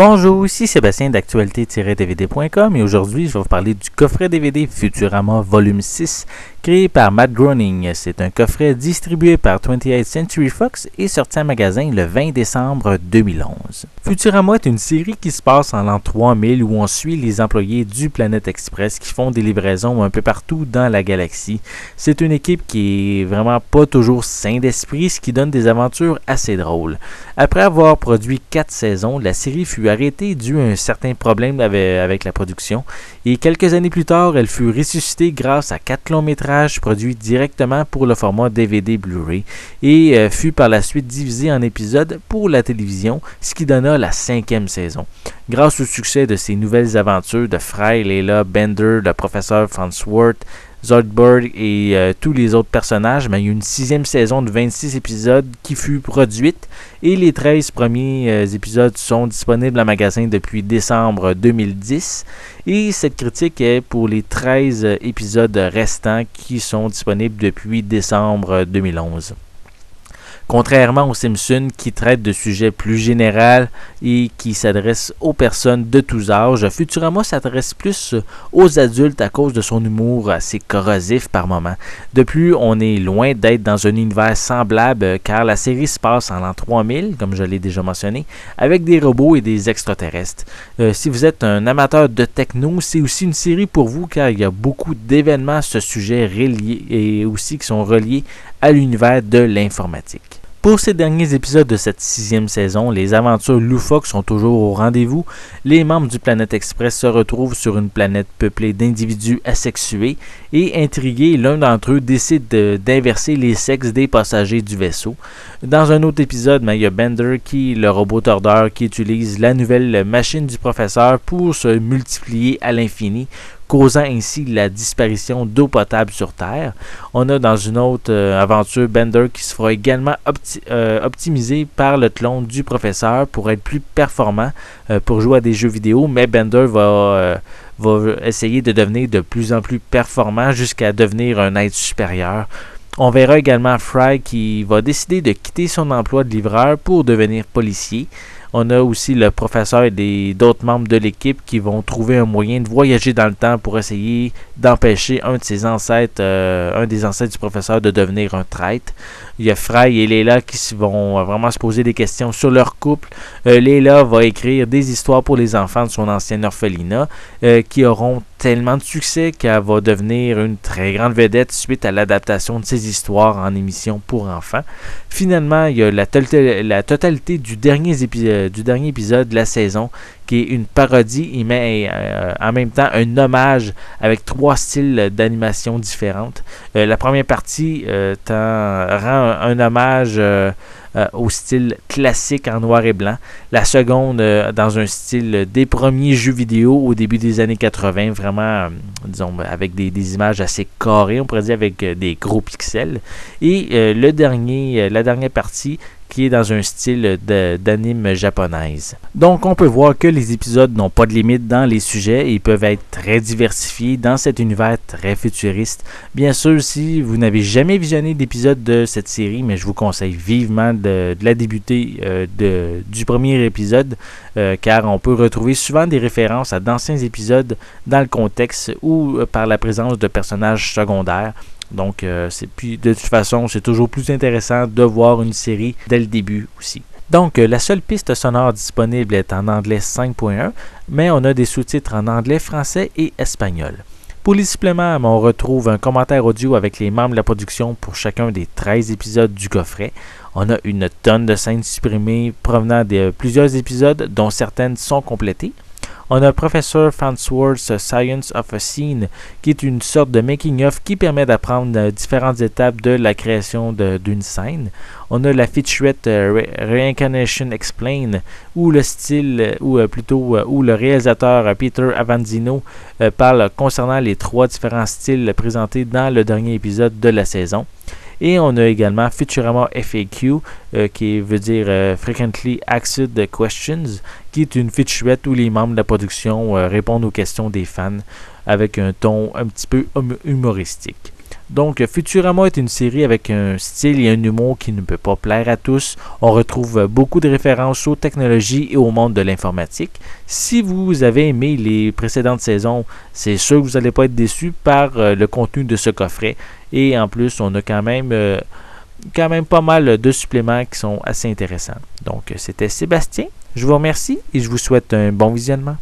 Bonjour, ici Sébastien d'actualité-dvd.com et aujourd'hui je vais vous parler du coffret DVD Futurama Volume 6 créé par Matt Groening. C'est un coffret distribué par 28th Century Fox et sorti en magasin le 20 décembre 2011. Futurama est une série qui se passe en l'an 3000 où on suit les employés du Planet Express qui font des livraisons un peu partout dans la galaxie. C'est une équipe qui est vraiment pas toujours sain d'esprit, ce qui donne des aventures assez drôles. Après avoir produit 4 saisons, la série fut arrêtée dû à un certain problème avec la production et quelques années plus tard, elle fut ressuscitée grâce à 4 longs métrages produits directement pour le format DVD Blu-ray et fut par la suite divisée en épisodes pour la télévision, ce qui donna la 5e saison. Grâce au succès de ces nouvelles aventures de Fry, Leela, Bender, le professeur Farnsworth, Zoidberg et tous les autres personnages, mais il y a eu une 6e saison de 26 épisodes qui fut produite et les 13 premiers épisodes sont disponibles en magasin depuis décembre 2010 et cette critique est pour les 13 épisodes restants qui sont disponibles depuis décembre 2011. Contrairement aux Simpsons qui traitent de sujets plus généraux et qui s'adressent aux personnes de tous âges, Futurama s'adresse plus aux adultes à cause de son humour assez corrosif par moments. De plus, on est loin d'être dans un univers semblable car la série se passe en l'an 3000, comme je l'ai déjà mentionné, avec des robots et des extraterrestres. Si vous êtes un amateur de techno, c'est aussi une série pour vous car il y a beaucoup d'événements à ce sujet reliés et aussi qui sont reliés à l'univers de l'informatique. Pour ces derniers épisodes de cette 6e saison, les aventures loufoques sont toujours au rendez-vous. Les membres du Planet Express se retrouvent sur une planète peuplée d'individus asexués et intrigués, l'un d'entre eux décide d'inverser les sexes des passagers du vaisseau. Dans un autre épisode, il y a Bender, le robot tordeur, qui utilise la nouvelle machine du professeur pour se multiplier à l'infini, causant ainsi la disparition d'eau potable sur Terre. On a dans une autre aventure Bender qui se fera également optimisé par le clone du professeur pour être plus performant pour jouer à des jeux vidéo, mais Bender va essayer de devenir de plus en plus performant jusqu'à devenir un être supérieur. On verra également Fry qui va décider de quitter son emploi de livreur pour devenir policier. On a aussi le professeur et d'autres membres de l'équipe qui vont trouver un moyen de voyager dans le temps pour essayer d'empêcher un des ancêtres du professeur de devenir un traître. Il y a Fry et Leela qui vont vraiment se poser des questions sur leur couple. Leela va écrire des histoires pour les enfants de son ancienne orphelinat qui auront tellement de succès qu'elle va devenir une très grande vedette suite à l'adaptation de ces histoires en émission pour enfants. Finalement, il y a la totalité du dernier épisode de la saison qui est une parodie mais en même temps un hommage avec 3 styles d'animation différentes. La première partie rend un hommage au style classique en noir et blanc. La seconde dans un style des premiers jeux vidéo au début des années 80, vraiment, disons, avec des images assez carrées, on pourrait dire avec des gros pixels. Et la dernière partie qui est dans un style d'anime japonaise. Donc on peut voir que les épisodes n'ont pas de limite dans les sujets et peuvent être très diversifiés dans cet univers très futuriste. Bien sûr, si vous n'avez jamais visionné d'épisode de cette série, mais je vous conseille vivement de la débuter du premier épisode car on peut retrouver souvent des références à d'anciens épisodes dans le contexte ou par la présence de personnages secondaires. Donc, puis de toute façon, c'est toujours plus intéressant de voir une série dès le début aussi. Donc, la seule piste sonore disponible est en anglais 5.1, mais on a des sous-titres en anglais, français et espagnol. Pour les suppléments, on retrouve un commentaire audio avec les membres de la production pour chacun des 13 épisodes du coffret. On a une tonne de scènes supprimées provenant de plusieurs épisodes, dont certaines sont complétées. On a Professeur Farnsworth's Science of a Scene, qui est une sorte de making-of qui permet d'apprendre différentes étapes de la création d'une scène. On a la featurette Reincarnation Explained, où le réalisateur Peter Avanzino parle concernant les 3 différents styles présentés dans le dernier épisode de la saison. Et on a également Futurama FAQ, qui veut dire Frequently Asked Questions, qui est une featurette où les membres de la production répondent aux questions des fans avec un ton un petit peu humoristique. Donc, Futurama est une série avec un style et un humour qui ne peut pas plaire à tous. On retrouve beaucoup de références aux technologies et au monde de l'informatique. Si vous avez aimé les précédentes saisons, c'est sûr que vous n'allez pas être déçu par le contenu de ce coffret. Et en plus, on a quand même pas mal de suppléments qui sont assez intéressants. Donc, c'était Sébastien. Je vous remercie et je vous souhaite un bon visionnement.